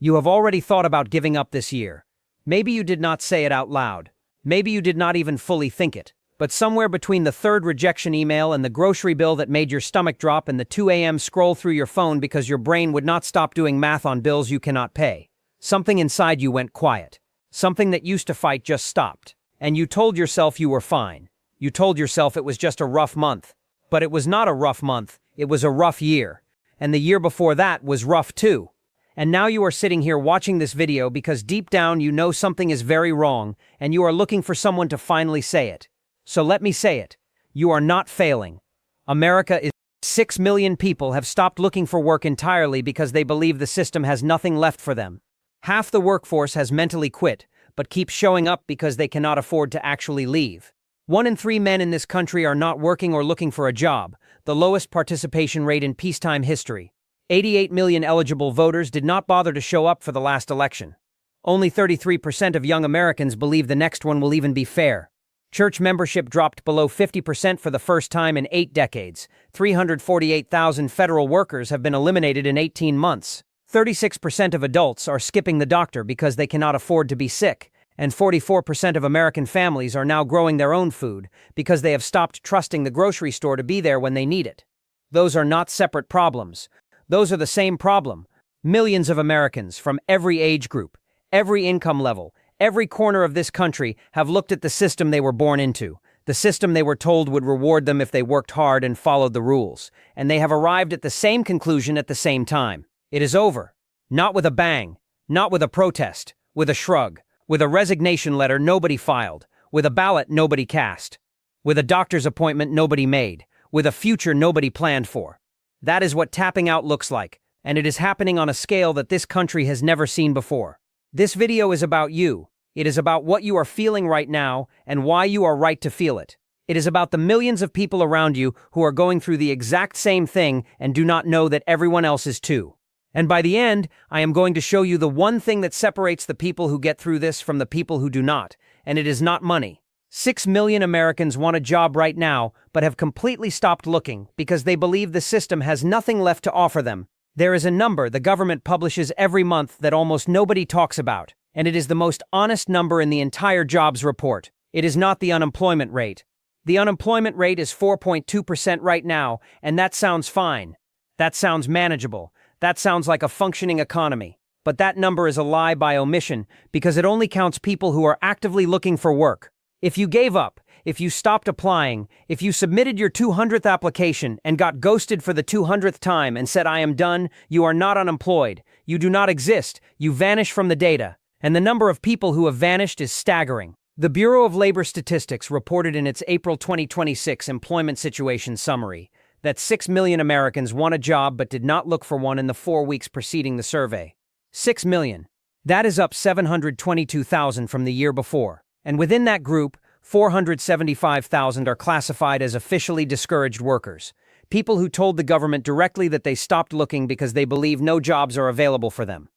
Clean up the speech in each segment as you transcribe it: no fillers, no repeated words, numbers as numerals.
You have already thought about giving up this year. Maybe you did not say it out loud. Maybe you did not even fully think it. But somewhere between the third rejection email and the grocery bill that made your stomach drop and the 2 a.m. scroll through your phone because your brain would not stop doing math on bills you cannot pay, something inside you went quiet. Something that used to fight just stopped. And you told yourself you were fine. You told yourself it was just a rough month. But it was not a rough month, it was a rough year. And the year before that was rough too. And now you are sitting here watching this video because deep down you know something is very wrong and you are looking for someone to finally say it. So let me say it. You are not failing. America is 6 million people have stopped looking for work entirely because they believe the system has nothing left for them. Half the workforce has mentally quit, but keeps showing up because they cannot afford to actually leave. 1 in 3 men in this country are not working or looking for a job, the lowest participation rate in peacetime history. 88 million eligible voters did not bother to show up for the last election. Only 33% of young Americans believe the next one will even be fair. Church membership dropped below 50% for the first time in 8 decades. 348,000 federal workers have been eliminated in 18 months. 36% of adults are skipping the doctor because they cannot afford to be sick. And 44% of American families are now growing their own food because they have stopped trusting the grocery store to be there when they need it. Those are not separate problems. Those are the same problem. Millions of Americans from every age group, every income level, every corner of this country have looked at the system they were born into, the system they were told would reward them if they worked hard and followed the rules, and they have arrived at the same conclusion at the same time. It is over. Not with a bang, not with a protest, with a shrug, with a resignation letter nobody filed, with a ballot nobody cast, with a doctor's appointment nobody made, with a future nobody planned for. That is what tapping out looks like, and it is happening on a scale that this country has never seen before. This video is about you. It is about what you are feeling right now and why you are right to feel it. It is about the millions of people around you who are going through the exact same thing and do not know that everyone else is too. And by the end, I am going to show you the one thing that separates the people who get through this from the people who do not, and it is not money. 6 million Americans want a job right now, but have completely stopped looking because they believe the system has nothing left to offer them. There is a number the government publishes every month that almost nobody talks about, and it is the most honest number in the entire jobs report. It is not the unemployment rate. The unemployment rate is 4.2% right now, and that sounds fine. That sounds manageable. That sounds like a functioning economy. But that number is a lie by omission because it only counts people who are actively looking for work. If you gave up, if you stopped applying, if you submitted your 200th application and got ghosted for the 200th time and said, "I am done," you are not unemployed. You do not exist. You vanish from the data. And the number of people who have vanished is staggering. The Bureau of Labor Statistics reported in its April 2026 Employment Situation Summary that 6 million Americans want a job but did not look for one in the 4 weeks preceding the survey. 6 million. That is up 722,000 from the year before. And within that group, 475,000 are classified as officially discouraged workers, people who told the government directly that they stopped looking because they believe no jobs are available for them.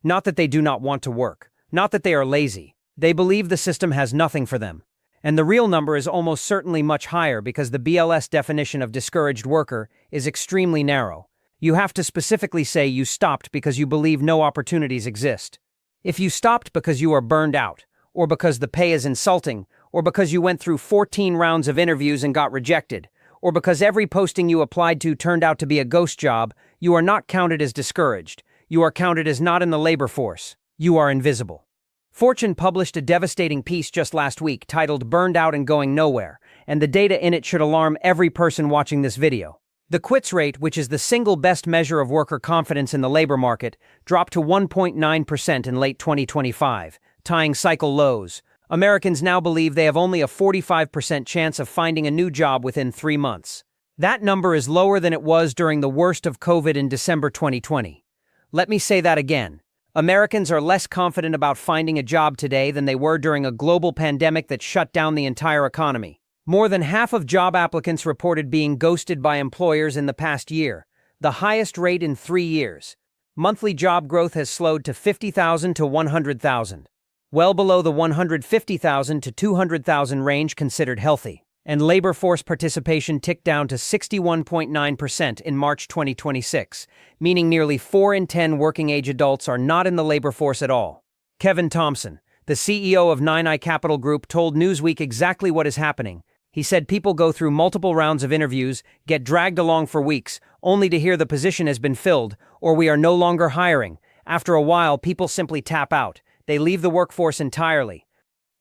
Not that they do not want to work, not that they are lazy. They believe the system has nothing for them. And the real number is almost certainly much higher because the BLS definition of discouraged worker is extremely narrow. You have to specifically say you stopped because you believe no opportunities exist. If you stopped because you are burned out, or because the pay is insulting, or because you went through 14 rounds of interviews and got rejected, or because every posting you applied to turned out to be a ghost job, you are not counted as discouraged. You are counted as not in the labor force. You are invisible. Fortune published a devastating piece just last week titled "Burned Out and Going Nowhere," and the data in it should alarm every person watching this video. The quits rate, which is the single best measure of worker confidence in the labor market, dropped to 1.9% in late 2025, tying cycle lows. Americans now believe they have only a 45% chance of finding a new job within 3 months. That number is lower than it was during the worst of COVID in December 2020. Let me say that again. Americans are less confident about finding a job today than they were during a global pandemic that shut down the entire economy. More than half of job applicants reported being ghosted by employers in the past year, the highest rate in 3 years. Monthly job growth has slowed to 50,000 to 100,000. Well below the 150,000 to 200,000 range considered healthy. and labor force participation ticked down to 61.9% in March 2026, meaning nearly 4 in 10 working-age adults are not in the labor force at all. Kevin Thompson, the CEO of 9i Capital Group, told Newsweek exactly what is happening. He said people go through multiple rounds of interviews, get dragged along for weeks, only to hear the position has been filled, or we are no longer hiring. After a while, people simply tap out. They leave the workforce entirely.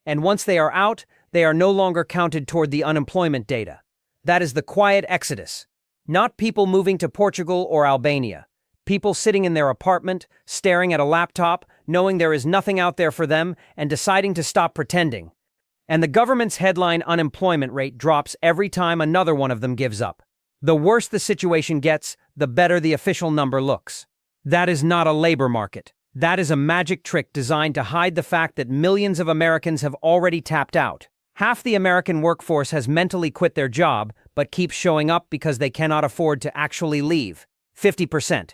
And once they are out, they are no longer counted toward the unemployment data. That is the quiet exodus. Not people moving to Portugal or Albania. People sitting in their apartment, staring at a laptop, knowing there is nothing out there for them, and deciding to stop pretending. And the government's headline unemployment rate drops every time another one of them gives up. The worse the situation gets, the better the official number looks. That is not a labor market. That is a magic trick designed to hide the fact that millions of Americans have already tapped out. Half the American workforce has mentally quit their job, but keeps showing up because they cannot afford to actually leave. 50%.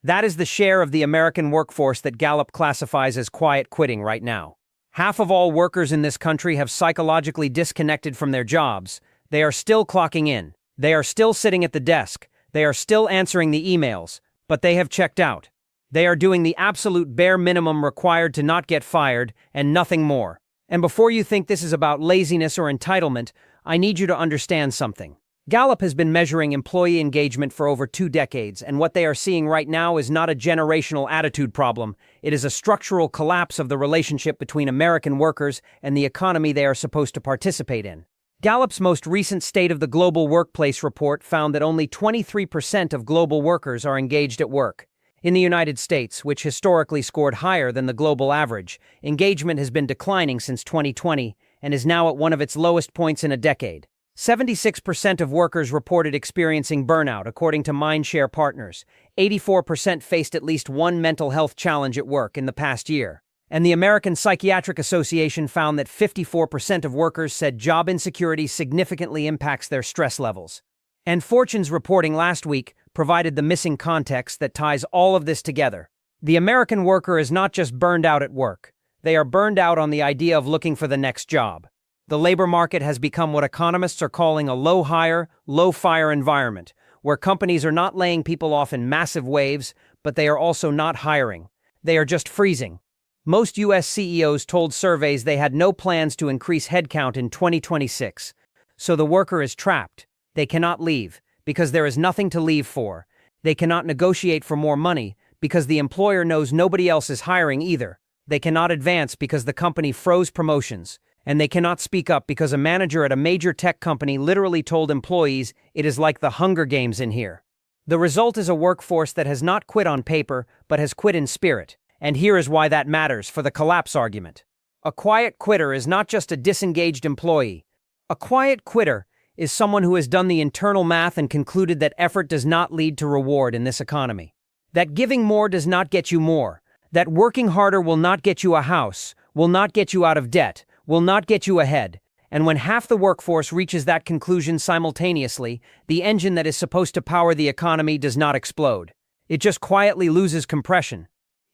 That is the share of the American workforce that Gallup classifies as quiet quitting right now. Half of all workers in this country have psychologically disconnected from their jobs. They are still clocking in. They are still sitting at the desk. They are still answering the emails, but they have checked out. They are doing the absolute bare minimum required to not get fired, and nothing more. And before you think this is about laziness or entitlement, I need you to understand something. Gallup has been measuring employee engagement for over 2 decades, and what they are seeing right now is not a generational attitude problem. It is a structural collapse of the relationship between American workers and the economy they are supposed to participate in. Gallup's most recent State of the Global Workplace report found that only 23% of global workers are engaged at work. In the United States, which historically scored higher than the global average, engagement has been declining since 2020 and is now at one of its lowest points in a decade. 76% of workers reported experiencing burnout, according to Mindshare Partners. 84% faced at least one mental health challenge at work in the past year. And the American Psychiatric Association found that 54% of workers said job insecurity significantly impacts their stress levels. And Fortune's reporting last week provided the missing context that ties all of this together. The American worker is not just burned out at work. They are burned out on the idea of looking for the next job. The labor market has become what economists are calling a low-hire, low-fire environment, where companies are not laying people off in massive waves, but they are also not hiring. They are just freezing. Most U.S. CEOs told surveys they had no plans to increase headcount in 2026. So the worker is trapped. They cannot leave, because there is nothing to leave for. They cannot negotiate for more money, because the employer knows nobody else is hiring either. They cannot advance because the company froze promotions. And they cannot speak up because a manager at a major tech company literally told employees it is like the Hunger Games in here. The result is a workforce that has not quit on paper, but has quit in spirit. And here is why that matters for the collapse argument. A quiet quitter is not just a disengaged employee. A quiet quitter is someone who has done the internal math and concluded that effort does not lead to reward in this economy. That giving more does not get you more. That working harder will not get you a house, will not get you out of debt, will not get you ahead, and when half the workforce reaches that conclusion simultaneously, the engine that is supposed to power the economy does not explode. It just quietly loses compression.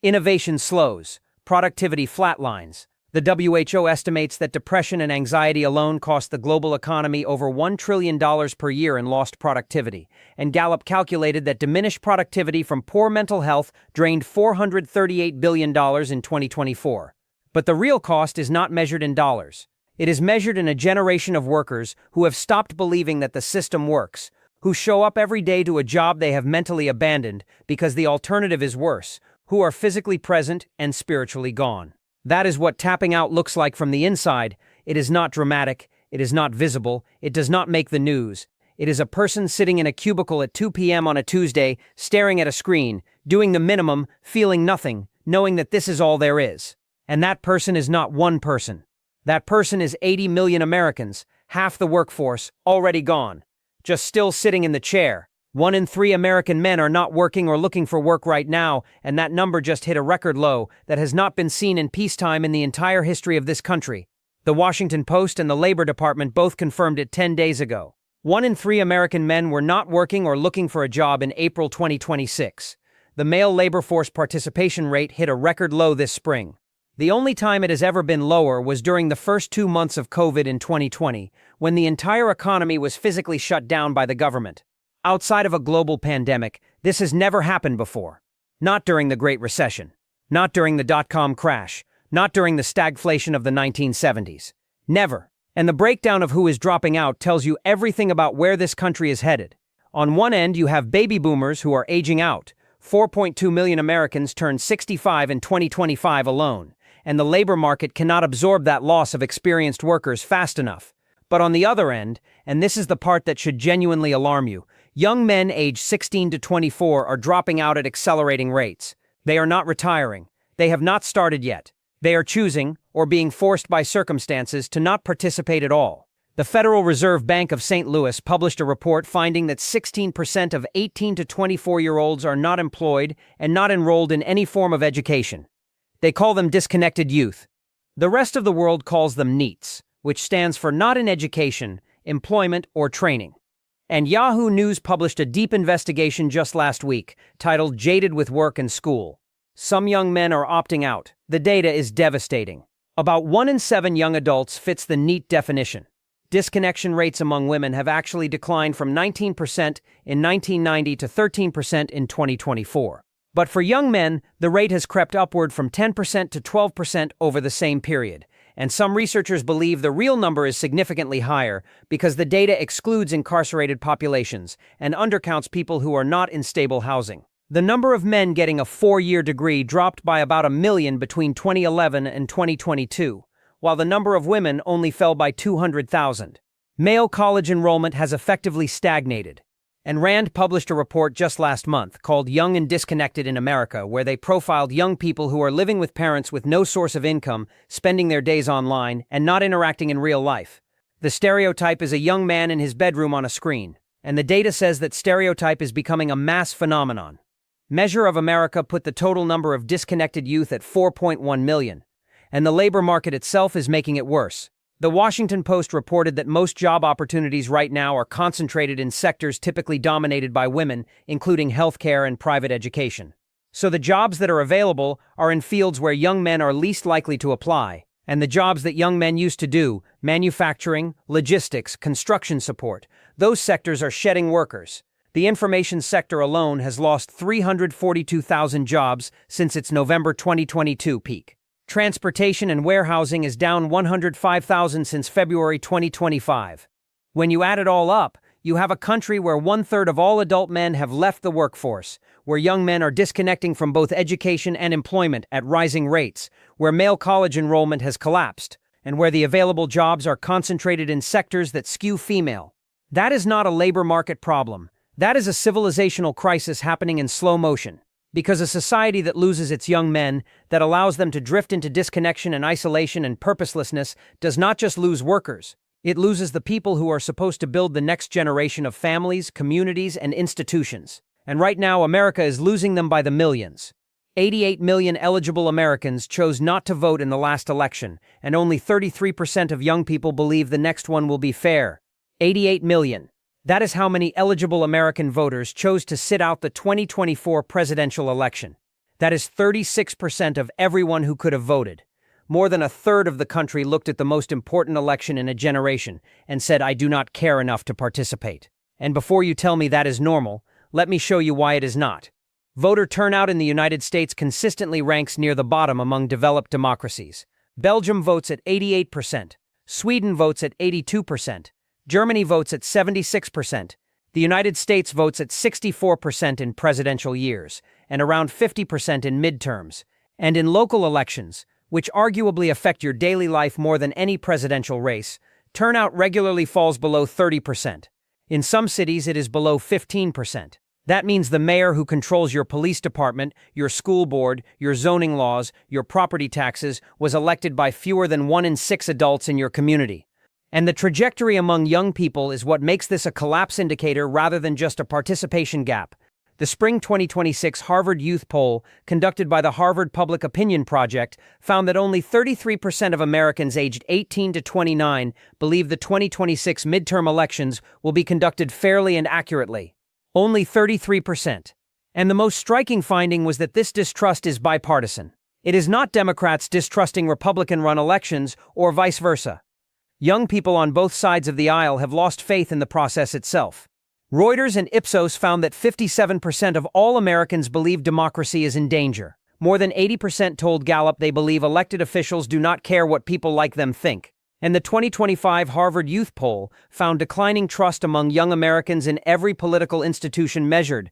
Innovation slows, productivity flatlines. The WHO estimates that depression and anxiety alone cost the global economy over $1 trillion per year in lost productivity, and Gallup calculated that diminished productivity from poor mental health drained $438 billion in 2024. But the real cost is not measured in dollars. It is measured in a generation of workers who have stopped believing that the system works, who show up every day to a job they have mentally abandoned because the alternative is worse, who are physically present and spiritually gone. That is what tapping out looks like from the inside. It is not dramatic, it is not visible, it does not make the news. It is a person sitting in a cubicle at 2 p.m. on a Tuesday, staring at a screen, doing the minimum, feeling nothing, knowing that this is all there is. And that person is not one person. That person is 80 million Americans, half the workforce, already gone. Just still sitting in the chair. 1 in 3 American men are not working or looking for work right now, and that number just hit a record low that has not been seen in peacetime in the entire history of this country. The Washington Post and the Labor Department both confirmed it 10 days ago. 1 in 3 American men were not working or looking for a job in April 2026. The male labor force participation rate hit a record low this spring. The only time it has ever been lower was during the first 2 months of COVID in 2020, when the entire economy was physically shut down by the government. Outside of a global pandemic, this has never happened before. Not during the Great Recession. Not during the dot-com crash. Not during the stagflation of the 1970s. Never. And the breakdown of who is dropping out tells you everything about where this country is headed. On one end, you have baby boomers who are aging out. 4.2 million Americans turned 65 in 2025 alone, and the labor market cannot absorb that loss of experienced workers fast enough. But on the other end, and this is the part that should genuinely alarm you, young men aged 16 to 24 are dropping out at accelerating rates. They are not retiring. They have not started yet. They are choosing, or being forced by circumstances, to not participate at all. The Federal Reserve Bank of St. Louis published a report finding that 16% of 18 to 24-year-olds are not employed and not enrolled in any form of education. They call them disconnected youth. The rest of the world calls them NEETs, which stands for not in education, employment, or training. And Yahoo News published a deep investigation just last week, titled Jaded with Work and School. Some young men are opting out. The data is devastating. About 1 in 7 young adults fits the NEET definition. Disconnection rates among women have actually declined from 19% in 1990 to 13% in 2024. But for young men, the rate has crept upward from 10% to 12% over the same period. And some researchers believe the real number is significantly higher because the data excludes incarcerated populations and undercounts people who are not in stable housing. The number of men getting a 4-year degree dropped by about 1 million between 2011 and 2022. While the number of women only fell by 200,000. Male college enrollment has effectively stagnated. And Rand published a report just last month called Young and Disconnected in America, where they profiled young people who are living with parents with no source of income, spending their days online, and not interacting in real life. The stereotype is a young man in his bedroom on a screen, and the data says that stereotype is becoming a mass phenomenon. Measure of America put the total number of disconnected youth at 4.1 million. And the labor market itself is making it worse. The Washington Post reported that most job opportunities right now are concentrated in sectors typically dominated by women, including healthcare and private education. So the jobs that are available are in fields where young men are least likely to apply, and the jobs that young men used to do, manufacturing, logistics, construction support, those sectors are shedding workers. The information sector alone has lost 342,000 jobs since its November 2022 peak. Transportation and warehousing is down 105,000 since February 2025. When you add it all up, you have a country where 1/3 of all adult men have left the workforce, where young men are disconnecting from both education and employment at rising rates, where male college enrollment has collapsed, and where the available jobs are concentrated in sectors that skew female. That is not a labor market problem. That is a civilizational crisis happening in slow motion. Because a society that loses its young men, that allows them to drift into disconnection and isolation and purposelessness, does not just lose workers. It loses the people who are supposed to build the next generation of families, communities, and institutions. And right now, America is losing them by the millions. 88 million eligible Americans chose not to vote in the last election, and only 33% of young people believe the next one will be fair. 88 million. That is how many eligible American voters chose to sit out the 2024 presidential election. That is 36% of everyone who could have voted. More than 1/3 of the country looked at the most important election in a generation and said, "I do not care enough to participate." And before you tell me that is normal, let me show you why it is not. Voter turnout in the United States consistently ranks near the bottom among developed democracies. Belgium votes at 88%. Sweden votes at 82%. Germany votes at 76%. The United States votes at 64% in presidential years, and around 50% in midterms. And in local elections, which arguably affect your daily life more than any presidential race, turnout regularly falls below 30%. In some cities, it is below 15%. That means the mayor who controls your police department, your school board, your zoning laws, your property taxes, was elected by fewer than 1 in 6 adults in your community. And the trajectory among young people is what makes this a collapse indicator rather than just a participation gap. The spring 2026 Harvard Youth Poll, conducted by the Harvard Public Opinion Project, found that only 33% of Americans aged 18 to 29 believe the 2026 midterm elections will be conducted fairly and accurately. Only 33%. And the most striking finding was that this distrust is bipartisan. It is not Democrats distrusting Republican-run elections or vice versa. Young people on both sides of the aisle have lost faith in the process itself. Reuters and Ipsos found that 57% of all Americans believe democracy is in danger. More than 80% told Gallup they believe elected officials do not care what people like them think. And the 2025 Harvard Youth Poll found declining trust among young Americans in every political institution measured.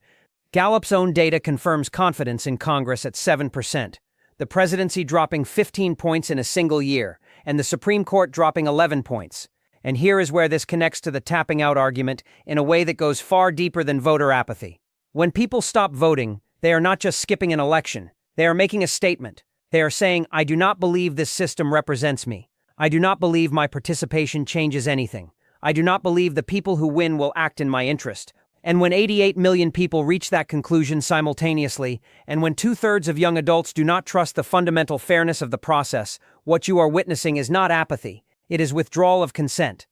Gallup's own data confirms confidence in Congress at 7%, the presidency dropping 15 points in a single year, and the Supreme Court dropping 11 points. And here is where this connects to the tapping out argument in a way that goes far deeper than voter apathy. When people stop voting, they are not just skipping an election. They are making a statement. They are saying, I do not believe this system represents me. I do not believe my participation changes anything. I do not believe the people who win will act in my interest. And when 88 million people reach that conclusion simultaneously, and when 2/3 of young adults do not trust the fundamental fairness of the process, what you are witnessing is not apathy, it is withdrawal of consent.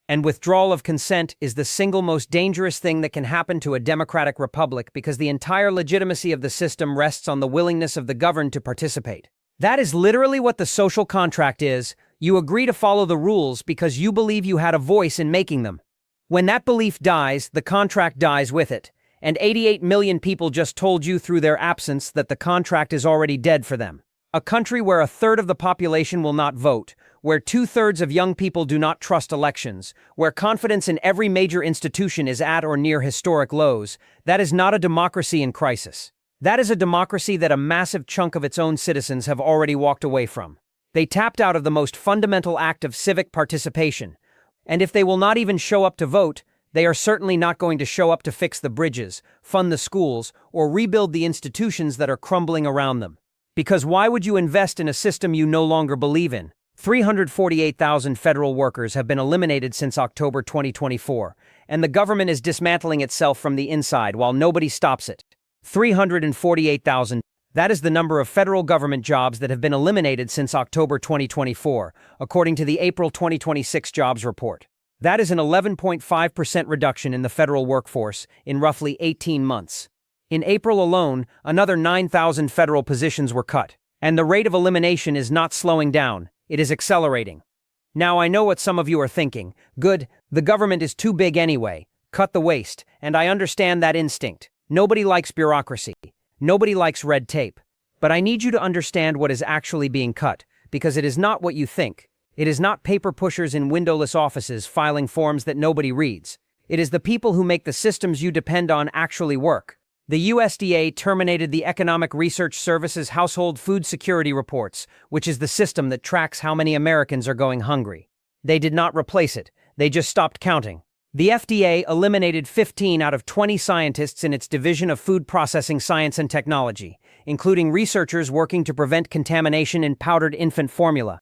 And withdrawal of consent is the single most dangerous thing that can happen to a democratic republic because the entire legitimacy of the system rests on the willingness of the governed to participate. That is literally what the social contract is. You agree to follow the rules because you believe you had a voice in making them. When that belief dies, the contract dies with it, and 88 million people just told you through their absence that the contract is already dead for them. A country where 1/3 of the population will not vote, where 2/3 of young people do not trust elections, where confidence in every major institution is at or near historic lows, that is not a democracy in crisis. That is a democracy that a massive chunk of its own citizens have already walked away from. They tapped out of the most fundamental act of civic participation. And if they will not even show up to vote, they are certainly not going to show up to fix the bridges, fund the schools, or rebuild the institutions that are crumbling around them. Because why would you invest in a system you no longer believe in? 348,000 federal workers have been eliminated since October 2024, and the government is dismantling itself from the inside while nobody stops it. 348,000. That is the number of federal government jobs that have been eliminated since October 2024, according to the April 2026 jobs report. That is an 11.5% reduction in the federal workforce in roughly 18 months. In April alone, another 9,000 federal positions were cut. And the rate of elimination is not slowing down, it is accelerating. Now I know what some of you are thinking. Good, the government is too big anyway. Cut the waste, and I understand that instinct. Nobody likes bureaucracy. Nobody likes red tape. But I need you to understand what is actually being cut, because it is not what you think. It is not paper pushers in windowless offices filing forms that nobody reads. It is the people who make the systems you depend on actually work. The USDA terminated the Economic Research Service's Household Food Security Reports, which is the system that tracks how many Americans are going hungry. They did not replace it. They just stopped counting. The FDA eliminated 15 out of 20 scientists in its Division of Food Processing Science and Technology, including researchers working to prevent contamination in powdered infant formula.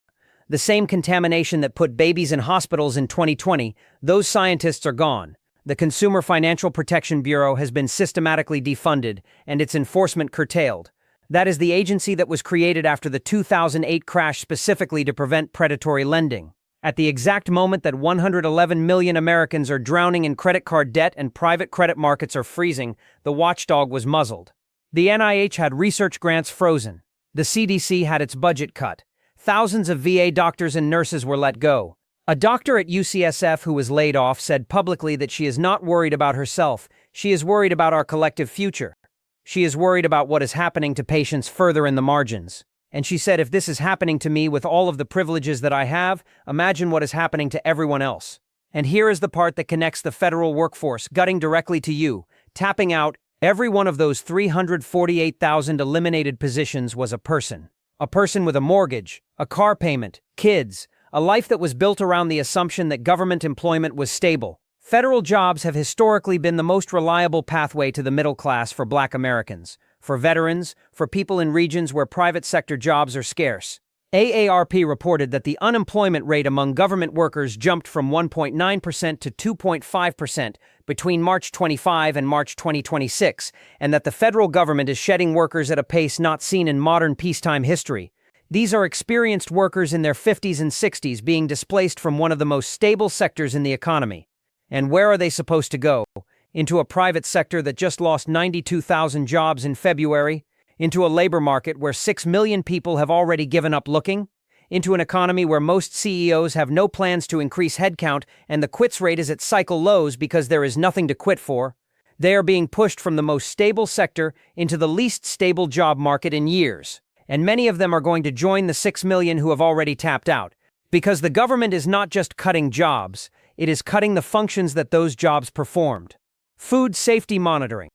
The same contamination that put babies in hospitals in 2020, those scientists are gone. The Consumer Financial Protection Bureau has been systematically defunded and its enforcement curtailed. That is the agency that was created after the 2008 crash specifically to prevent predatory lending. At the exact moment that 111 million Americans are drowning in credit card debt and private credit markets are freezing, the watchdog was muzzled. The NIH had research grants frozen. The CDC had its budget cut. Thousands of VA doctors and nurses were let go. A doctor at UCSF who was laid off said publicly that she is not worried about herself, she is worried about our collective future. She is worried about what is happening to patients further in the margins. And she said, if this is happening to me with all of the privileges that I have, imagine what is happening to everyone else. And here is the part that connects the federal workforce, gutting directly to you, tapping out. Every one of those 348,000 eliminated positions was a person. A person with a mortgage, a car payment, kids, a life that was built around the assumption that government employment was stable. Federal jobs have historically been the most reliable pathway to the middle class for Black Americans, for veterans, for people in regions where private sector jobs are scarce. AARP reported that the unemployment rate among government workers jumped from 1.9% to 2.5% between March 25 and March 2026, and that the federal government is shedding workers at a pace not seen in modern peacetime history. These are experienced workers in their 50s and 60s being displaced from one of the most stable sectors in the economy. And where are they supposed to go? Into a private sector that just lost 92,000 jobs in February? Into a labor market where 6 million people have already given up looking? Into an economy where most CEOs have no plans to increase headcount and the quits rate is at cycle lows because there is nothing to quit for? They are being pushed from the most stable sector into the least stable job market in years. And many of them are going to join the 6 million who have already tapped out. Because the government is not just cutting jobs, it is cutting the functions that those jobs performed. Food safety monitoring,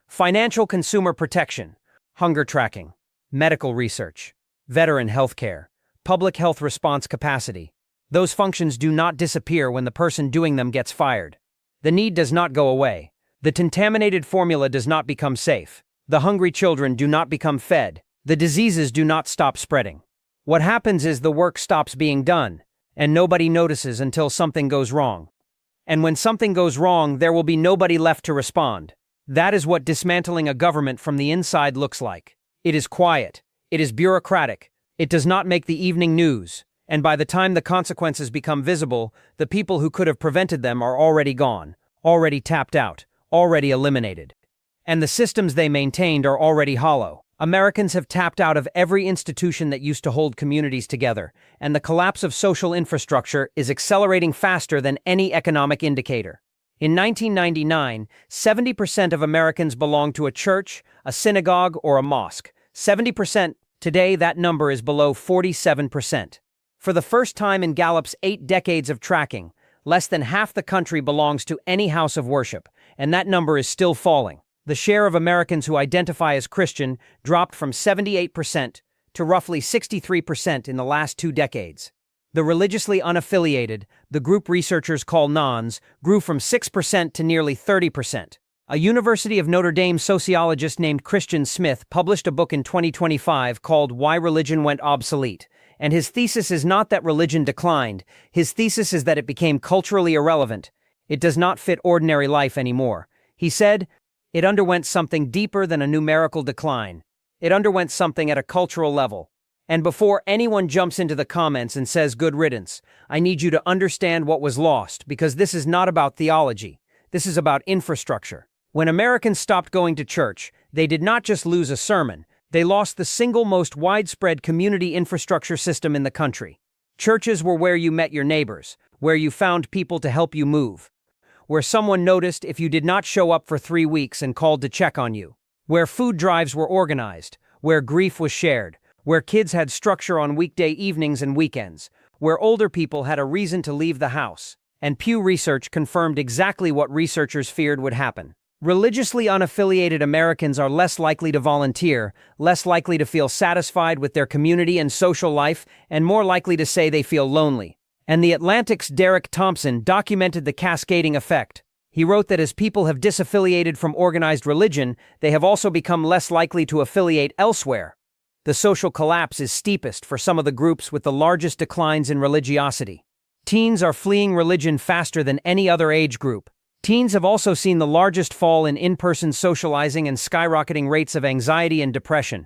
financial consumer protection, hunger tracking, medical research, veteran health care, public health response capacity. Those functions do not disappear when the person doing them gets fired. The need does not go away. The contaminated formula does not become safe. The hungry children do not become fed. The diseases do not stop spreading. What happens is the work stops being done, and nobody notices until something goes wrong. And when something goes wrong, there will be nobody left to respond. That is what dismantling a government from the inside looks like. It is quiet. It is bureaucratic. It does not make the evening news. And by the time the consequences become visible, the people who could have prevented them are already gone, already tapped out, already eliminated. And the systems they maintained are already hollow. Americans have tapped out of every institution that used to hold communities together, and the collapse of social infrastructure is accelerating faster than any economic indicator. In 1999, 70% of Americans belonged to a church, a synagogue, or a mosque. 70%. Today, that number is below 47%. For the first time in Gallup's 8 decades of tracking, less than half the country belongs to any house of worship, and that number is still falling. The share of Americans who identify as Christian dropped from 78% to roughly 63% in the last 2 decades. The religiously unaffiliated, the group researchers call nons, grew from 6% to nearly 30%. A University of Notre Dame sociologist named Christian Smith published a book in 2025 called Why Religion Went Obsolete, and his thesis is not that religion declined. His thesis is that it became culturally irrelevant. It does not fit ordinary life anymore. He said, it underwent something deeper than a numerical decline. It underwent something at a cultural level. And before anyone jumps into the comments and says good riddance, I need you to understand what was lost, because this is not about theology. This is about infrastructure. When Americans stopped going to church, they did not just lose a sermon, they lost the single most widespread community infrastructure system in the country. Churches were where you met your neighbors, where you found people to help you move, where someone noticed if you did not show up for 3 weeks and called to check on you, where food drives were organized, where grief was shared, where kids had structure on weekday evenings and weekends, where older people had a reason to leave the house. And Pew Research confirmed exactly what researchers feared would happen. Religiously unaffiliated Americans are less likely to volunteer, less likely to feel satisfied with their community and social life, and more likely to say they feel lonely. And The Atlantic's Derek Thompson documented the cascading effect. He wrote that as people have disaffiliated from organized religion, they have also become less likely to affiliate elsewhere. The social collapse is steepest for some of the groups with the largest declines in religiosity. Teens are fleeing religion faster than any other age group. Teens have also seen the largest fall in in-person socializing and skyrocketing rates of anxiety and depression.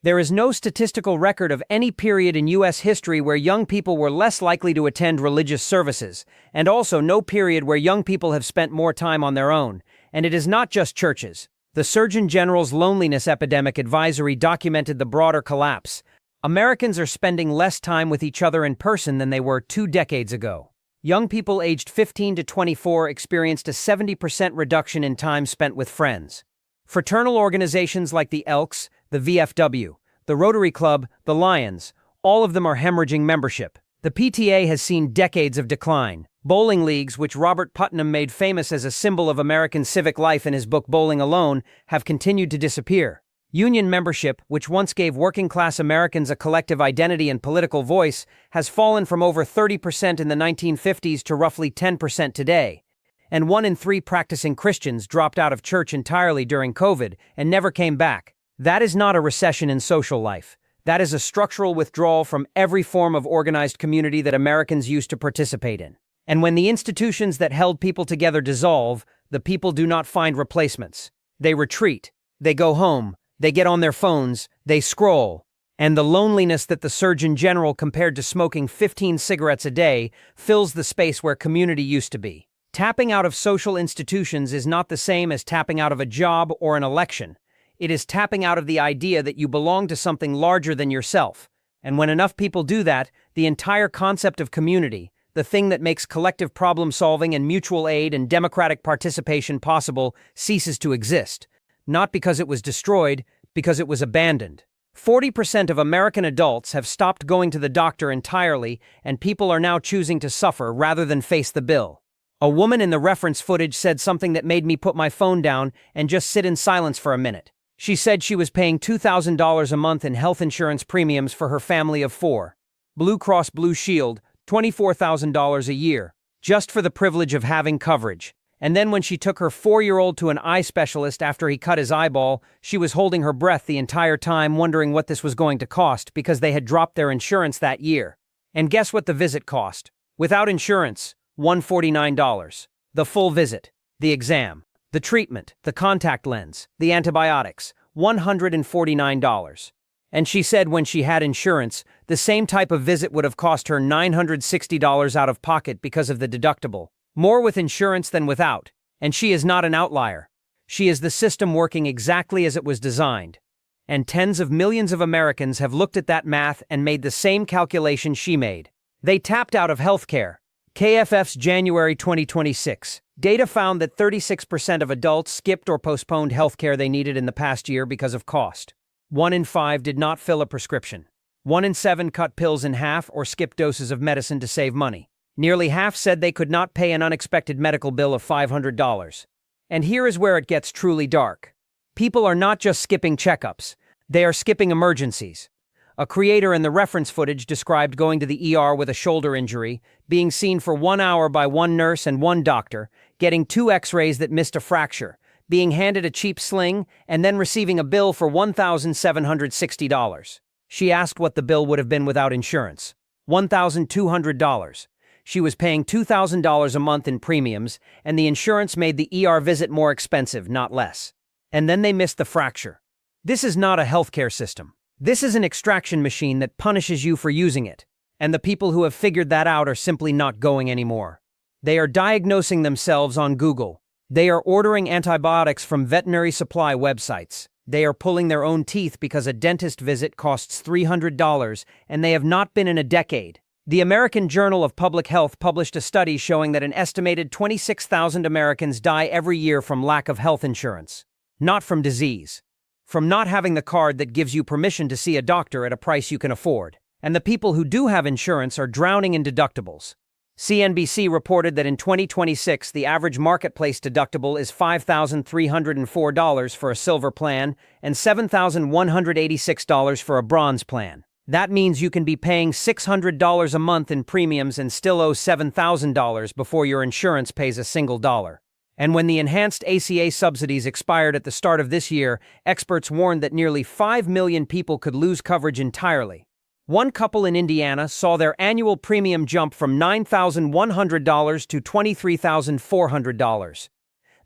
There is no statistical record of any period in U.S. history where young people were less likely to attend religious services, and also no period where young people have spent more time on their own. And it is not just churches. The Surgeon General's Loneliness Epidemic Advisory documented the broader collapse. Americans are spending less time with each other in person than they were 2 decades ago. Young people aged 15 to 24 experienced a 70% reduction in time spent with friends. Fraternal organizations like the Elks, the VFW, the Rotary Club, the Lions, all of them are hemorrhaging membership. The PTA has seen decades of decline. Bowling leagues, which Robert Putnam made famous as a symbol of American civic life in his book Bowling Alone, have continued to disappear. Union membership, which once gave working-class Americans a collective identity and political voice, has fallen from over 30% in the 1950s to roughly 10% today. And 1 in 3 practicing Christians dropped out of church entirely during COVID and never came back. That is not a recession in social life. That is a structural withdrawal from every form of organized community that Americans used to participate in. And when the institutions that held people together dissolve, the people do not find replacements. They retreat. They go home. They get on their phones. They scroll. And the loneliness that the Surgeon General compared to smoking 15 cigarettes a day fills the space where community used to be. Tapping out of social institutions is not the same as tapping out of a job or an election. It is tapping out of the idea that you belong to something larger than yourself. And when enough people do that, the entire concept of community, the thing that makes collective problem solving and mutual aid and democratic participation possible, ceases to exist. Not because it was destroyed, because it was abandoned. 40% of American adults have stopped going to the doctor entirely, and people are now choosing to suffer rather than face the bill. A woman in the reference footage said something that made me put my phone down and just sit in silence for a minute. She said she was paying $2,000 a month in health insurance premiums for her family of 4. Blue Cross Blue Shield, $24,000 a year, just for the privilege of having coverage. And then when she took her 4-year-old to an eye specialist after he cut his eyeball, she was holding her breath the entire time wondering what this was going to cost because they had dropped their insurance that year. And guess what the visit cost? Without insurance, $149. The full visit, the exam, the treatment, the contact lens, the antibiotics, $149. And she said when she had insurance, the same type of visit would have cost her $960 out of pocket because of the deductible. More with insurance than without. And she is not an outlier. She is the system working exactly as it was designed. And tens of millions of Americans have looked at that math and made the same calculation she made. They tapped out of healthcare. KFF's January 2026 data found that 36% of adults skipped or postponed healthcare they needed in the past year because of cost. 1 in 5 did not fill a prescription. 1 in 7 cut pills in half or skipped doses of medicine to save money. Nearly half said they could not pay an unexpected medical bill of $500. And here is where it gets truly dark. People are not just skipping checkups, they are skipping emergencies. A creator in the reference footage described going to the ER with a shoulder injury, being seen for 1 hour by one nurse and one doctor, getting 2 x-rays that missed a fracture, being handed a cheap sling, and then receiving a bill for $1,760. She asked what the bill would have been without insurance. $1,200. She was paying $2,000 a month in premiums, and the insurance made the ER visit more expensive, not less. And then they missed the fracture. This is not a healthcare system. This is an extraction machine that punishes you for using it. And the people who have figured that out are simply not going anymore. They are diagnosing themselves on Google. They are ordering antibiotics from veterinary supply websites. They are pulling their own teeth because a dentist visit costs $300, and they have not been in a decade. The American Journal of Public Health published a study showing that an estimated 26,000 Americans die every year from lack of health insurance. Not from disease. From not having the card that gives you permission to see a doctor at a price you can afford. And the people who do have insurance are drowning in deductibles. CNBC reported that in 2026, the average marketplace deductible is $5,304 for a silver plan and $7,186 for a bronze plan. That means you can be paying $600 a month in premiums and still owe $7,000 before your insurance pays a single dollar. And when the enhanced ACA subsidies expired at the start of this year, experts warned that nearly 5 million people could lose coverage entirely. One couple in Indiana saw their annual premium jump from $9,100 to $23,400.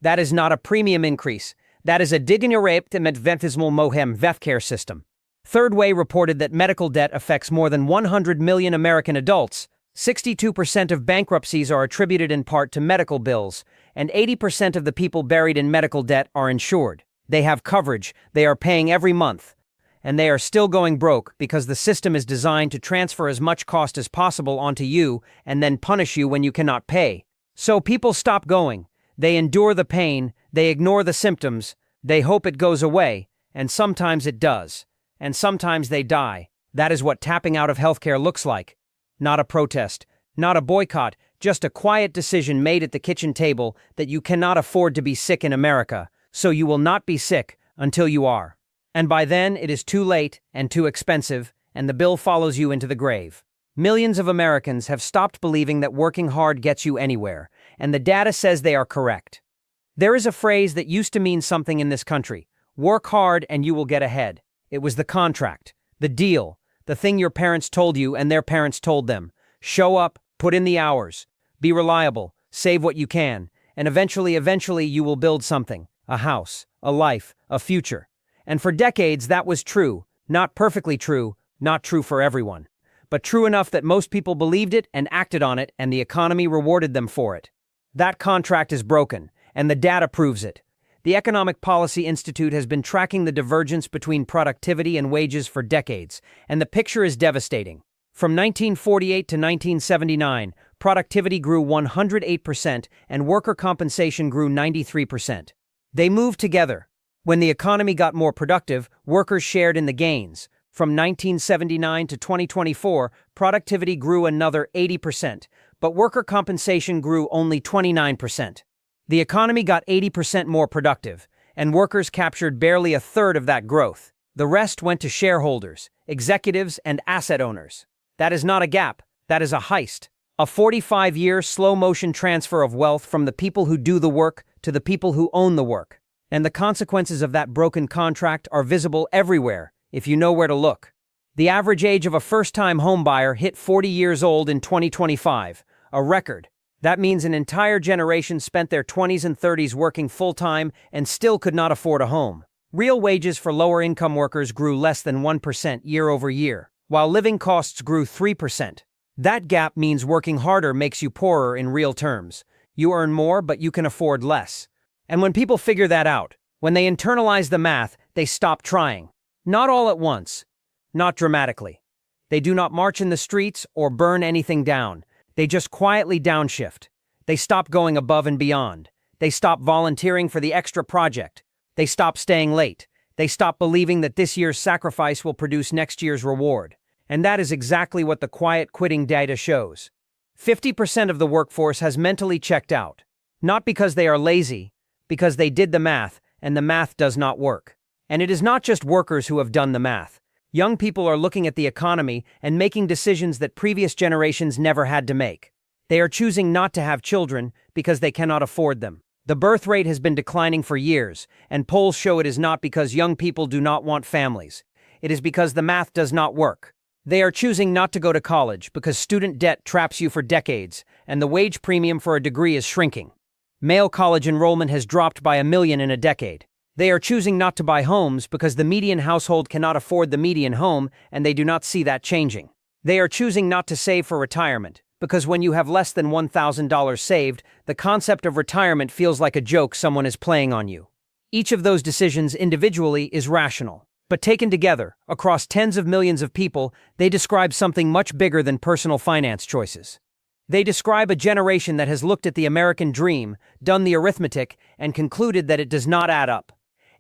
That is not a premium increase. That is a dignioraped medventismal mohem vefcare system. Third Way reported that medical debt affects more than 100 million American adults. 62% of bankruptcies are attributed in part to medical bills, and 80% of the people buried in medical debt are insured. They have coverage, they are paying every month, and they are still going broke because the system is designed to transfer as much cost as possible onto you and then punish you when you cannot pay. So people stop going, they endure the pain, they ignore the symptoms, they hope it goes away, and sometimes it does, and sometimes they die. That is what tapping out of healthcare looks like. Not a protest, not a boycott, just a quiet decision made at the kitchen table that you cannot afford to be sick in America, so you will not be sick until you are. And by then, it is too late and too expensive, and the bill follows you into the grave. Millions of Americans have stopped believing that working hard gets you anywhere, and the data says they are correct. There is a phrase that used to mean something in this country: work hard and you will get ahead. It was the contract, the deal, the thing your parents told you and their parents told them. Show up, put in the hours, be reliable, save what you can, and eventually you will build something, a house, a life, a future. And for decades that was true, not perfectly true, not true for everyone, but true enough that most people believed it and acted on it, and the economy rewarded them for it. That contract is broken, and the data proves it. The Economic Policy Institute has been tracking the divergence between productivity and wages for decades, and the picture is devastating. From 1948 to 1979, productivity grew 108% and worker compensation grew 93%. They moved together. When the economy got more productive, workers shared in the gains. From 1979 to 2024, productivity grew another 80%, but worker compensation grew only 29%. The economy got 80% more productive, and workers captured barely a third of that growth. The rest went to shareholders, executives, and asset owners. That is not a gap, that is a heist. A 45-year slow-motion transfer of wealth from the people who do the work to the people who own the work. And the consequences of that broken contract are visible everywhere, if you know where to look. The average age of a first-time homebuyer hit 40 years old in 2025, a record. That means an entire generation spent their 20s and 30s working full-time and still could not afford a home. Real wages for lower-income workers grew less than 1% year over year, while living costs grew 3%. That gap means working harder makes you poorer in real terms. You earn more, but you can afford less. And when people figure that out, when they internalize the math, they stop trying. Not all at once. Not dramatically. They do not march in the streets or burn anything down. They just quietly downshift. They stop going above and beyond. They stop volunteering for the extra project. They stop staying late. They stop believing that this year's sacrifice will produce next year's reward. And that is exactly what the quiet quitting data shows. 50% of the workforce has mentally checked out. Not because they are lazy, because they did the math, and the math does not work. And it is not just workers who have done the math. Young people are looking at the economy and making decisions that previous generations never had to make. They are choosing not to have children because they cannot afford them. The birth rate has been declining for years, and polls show it is not because young people do not want families. It is because the math does not work. They are choosing not to go to college because student debt traps you for decades, and the wage premium for a degree is shrinking. Male college enrollment has dropped by 1 million in a decade. They are choosing not to buy homes because the median household cannot afford the median home, and they do not see that changing. They are choosing not to save for retirement because when you have less than $1,000 saved, the concept of retirement feels like a joke someone is playing on you. Each of those decisions individually is rational. But taken together, across tens of millions of people, they describe something much bigger than personal finance choices. They describe a generation that has looked at the American dream, done the arithmetic, and concluded that it does not add up.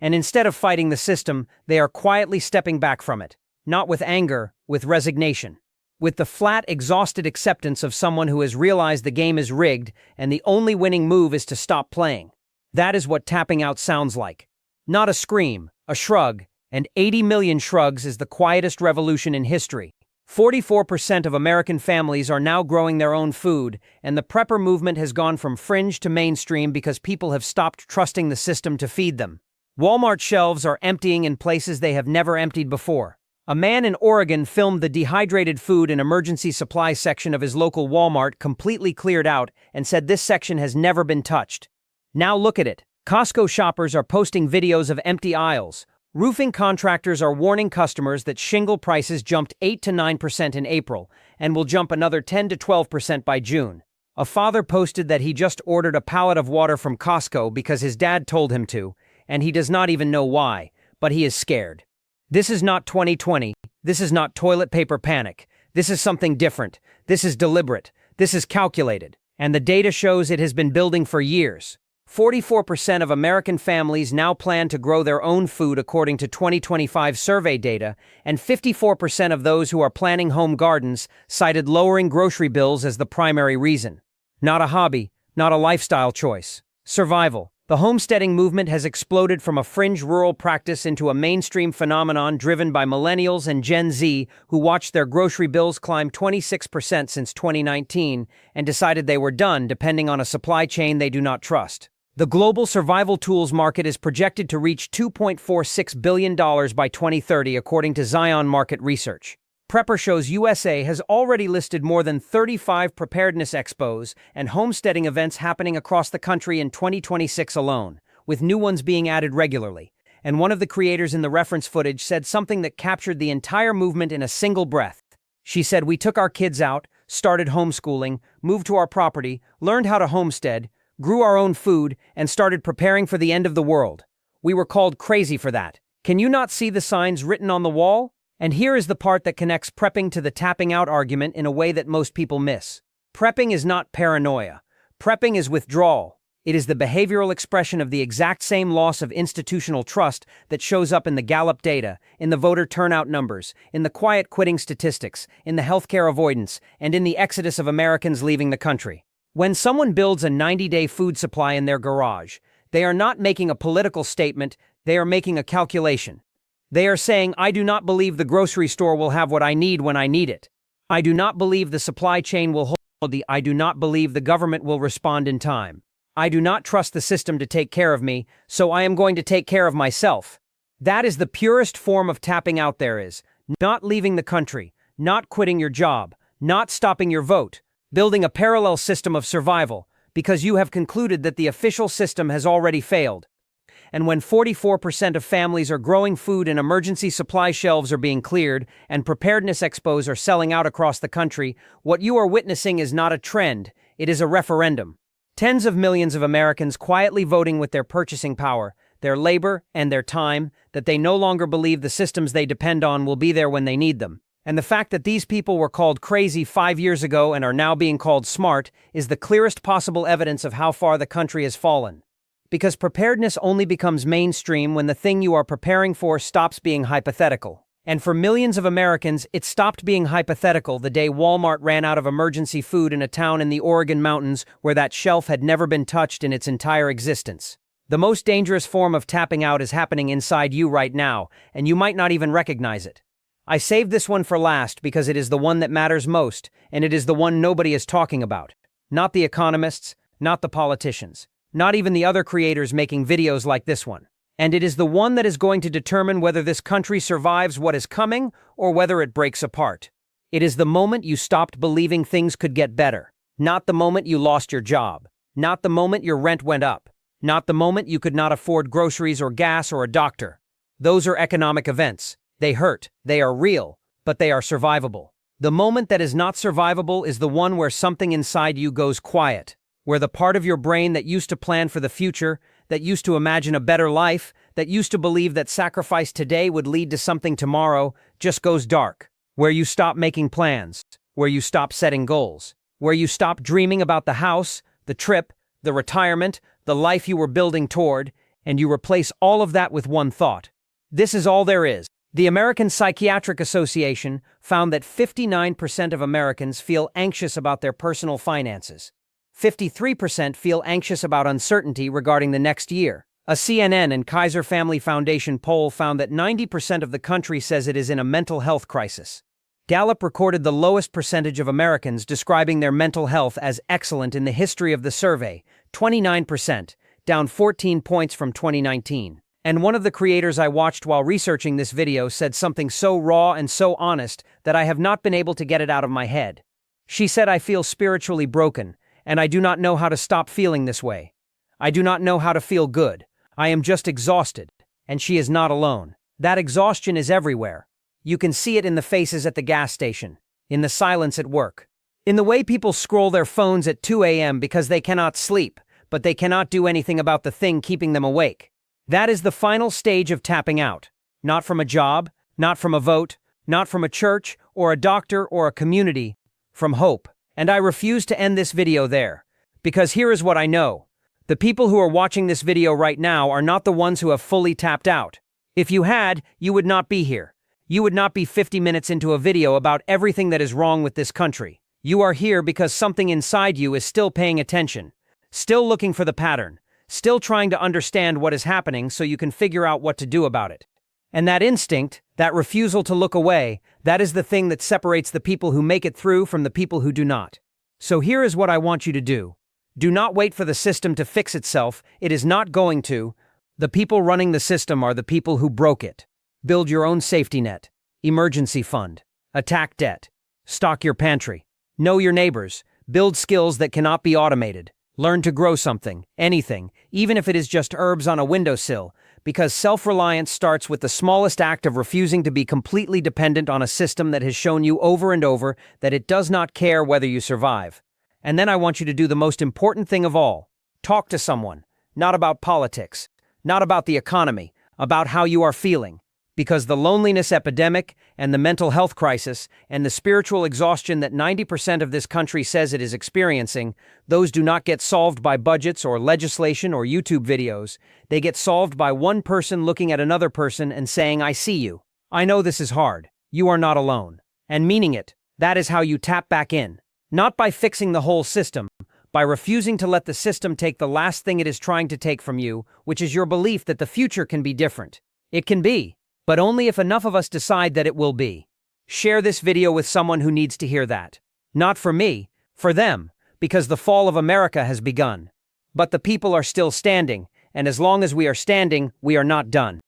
And instead of fighting the system, they are quietly stepping back from it. Not with anger, with resignation. With the flat, exhausted acceptance of someone who has realized the game is rigged and the only winning move is to stop playing. That is what tapping out sounds like. Not a scream, a shrug, and 80 million shrugs is the quietest revolution in history. 44% of American families are now growing their own food, and the prepper movement has gone from fringe to mainstream because people have stopped trusting the system to feed them. Walmart shelves are emptying in places they have never emptied before. A man in Oregon filmed the dehydrated food and emergency supply section of his local Walmart completely cleared out and said this section has never been touched. Now look at it. Costco shoppers are posting videos of empty aisles. Roofing contractors are warning customers that shingle prices jumped 8 to 9% in April and will jump another 10 to 12% by June. A father posted that he just ordered a pallet of water from Costco because his dad told him to, and he does not even know why, but he is scared. This is not 2020. This is not toilet paper panic. This is something different. This is deliberate. This is calculated. And the data shows it has been building for years. 44% of American families now plan to grow their own food according to 2025 survey data, and 54% of those who are planning home gardens cited lowering grocery bills as the primary reason. Not a hobby, not a lifestyle choice. Survival. The homesteading movement has exploded from a fringe rural practice into a mainstream phenomenon driven by millennials and Gen Z who watched their grocery bills climb 26% since 2019 and decided they were done depending on a supply chain they do not trust. The global survival tools market is projected to reach $2.46 billion by 2030 according to Zion Market Research. Prepper shows USA has already listed more than 35 preparedness expos and homesteading events happening across the country in 2026 alone, with new ones being added regularly. And one of the creators in the reference footage said something that captured the entire movement in a single breath. She said, "We took our kids out, started homeschooling, moved to our property, learned how to homestead, grew our own food, and started preparing for the end of the world. We were called crazy for that. Can you not see the signs written on the wall? And here is the part that connects prepping to the tapping out argument in a way that most people miss. Prepping is not paranoia. Prepping is withdrawal. It is the behavioral expression of the exact same loss of institutional trust that shows up in the Gallup data, in the voter turnout numbers, in the quiet quitting statistics, in the healthcare avoidance, and in the exodus of Americans leaving the country. When someone builds a 90-day food supply in their garage, they are not making a political statement, they are making a calculation. They are saying, I do not believe the grocery store will have what I need when I need it. I do not believe the supply chain will hold I do not believe the government will respond in time. I do not trust the system to take care of me, so I am going to take care of myself. That is the purest form of tapping out there is. Not leaving the country, not quitting your job, not stopping your vote, building a parallel system of survival, because you have concluded that the official system has already failed. And when 44% of families are growing food and emergency supply shelves are being cleared and preparedness expos are selling out across the country, what you are witnessing is not a trend, it is a referendum. Tens of millions of Americans quietly voting with their purchasing power, their labor, and their time, that they no longer believe the systems they depend on will be there when they need them. And the fact that these people were called crazy 5 years ago and are now being called smart is the clearest possible evidence of how far the country has fallen. Because preparedness only becomes mainstream when the thing you are preparing for stops being hypothetical. And for millions of Americans, it stopped being hypothetical the day Walmart ran out of emergency food in a town in the Oregon mountains where that shelf had never been touched in its entire existence. The most dangerous form of tapping out is happening inside you right now, and you might not even recognize it. I saved this one for last because it is the one that matters most, and it is the one nobody is talking about. Not the economists, not the politicians. Not even the other creators making videos like this one. And it is the one that is going to determine whether this country survives what is coming or whether it breaks apart. It is the moment you stopped believing things could get better. Not the moment you lost your job. Not the moment your rent went up. Not the moment you could not afford groceries or gas or a doctor. Those are economic events. They hurt. They are real. But they are survivable. The moment that is not survivable is the one where something inside you goes quiet. Where the part of your brain that used to plan for the future, that used to imagine a better life, that used to believe that sacrifice today would lead to something tomorrow, just goes dark. Where you stop making plans, where you stop setting goals, where you stop dreaming about the house, the trip, the retirement, the life you were building toward, and you replace all of that with one thought. This is all there is. The American Psychiatric Association found that 59% of Americans feel anxious about their personal finances. 53% feel anxious about uncertainty regarding the next year. A CNN and Kaiser Family Foundation poll found that 90% of the country says it is in a mental health crisis. Gallup recorded the lowest percentage of Americans describing their mental health as excellent in the history of the survey, 29%, down 14 points from 2019. And one of the creators I watched while researching this video said something so raw and so honest that I have not been able to get it out of my head. She said, I feel spiritually broken. And I do not know how to stop feeling this way. I do not know how to feel good. I am just exhausted. And she is not alone. That exhaustion is everywhere. You can see it in the faces at the gas station, in the silence at work, in the way people scroll their phones at 2 a.m. because they cannot sleep, but they cannot do anything about the thing keeping them awake. That is the final stage of tapping out. Not from a job, not from a vote, not from a church or a doctor or a community, from hope. And I refuse to end this video there, because here is what I know. The people who are watching this video right now are not the ones who have fully tapped out. If you had, you would not be here. You would not be 50 minutes into a video about everything that is wrong with this country. You are here because something inside you is still paying attention, still looking for the pattern, still trying to understand what is happening so you can figure out what to do about it. And that instinct, that refusal to look away, that is the thing that separates the people who make it through from the people who do not. So here is what I want you to do. Do not wait for the system to fix itself. It is not going to. The people running the system are the people who broke it. Build your own safety net, emergency fund, attack debt, stock your pantry, know your neighbors, build skills that cannot be automated, learn to grow something, anything, even if it is just herbs on a windowsill, because self-reliance starts with the smallest act of refusing to be completely dependent on a system that has shown you over and over that it does not care whether you survive. And then I want you to do the most important thing of all. Talk to someone, not about politics, not about the economy, about how you are feeling. Because the loneliness epidemic and the mental health crisis and the spiritual exhaustion that 90% of this country says it is experiencing, those do not get solved by budgets or legislation or YouTube videos. They get solved by one person looking at another person and saying, "I see you. I know this is hard. You are not alone." And meaning it. That is how you tap back in. Not by fixing the whole system, by refusing to let the system take the last thing it is trying to take from you, which is your belief that the future can be different. It can be. But only if enough of us decide that it will be. Share this video with someone who needs to hear that. Not for me, for them, because the fall of America has begun. But the people are still standing, and as long as we are standing, we are not done.